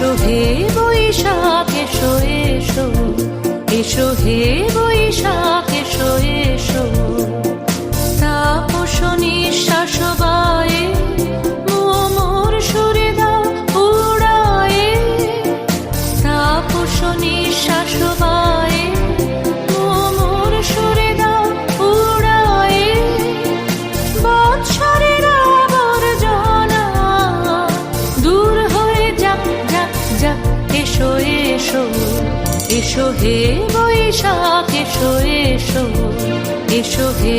এসো হে বৈশাখ এসো এসো, এসো হে বৈশাখ এসো এসো। তাপস নিঃশ্বাস বায়ে মোর সুরে দাও উড়ায়ে, তাপস নিঃশ্বাস বায়ে মোর সুরে দাও উড়ায়ে। বৎসরের আবর্জনা দূর হয়ে যাক যাক যাক, এসো এসো, এসো হে বৈশাখ এসো এসো, এসো হে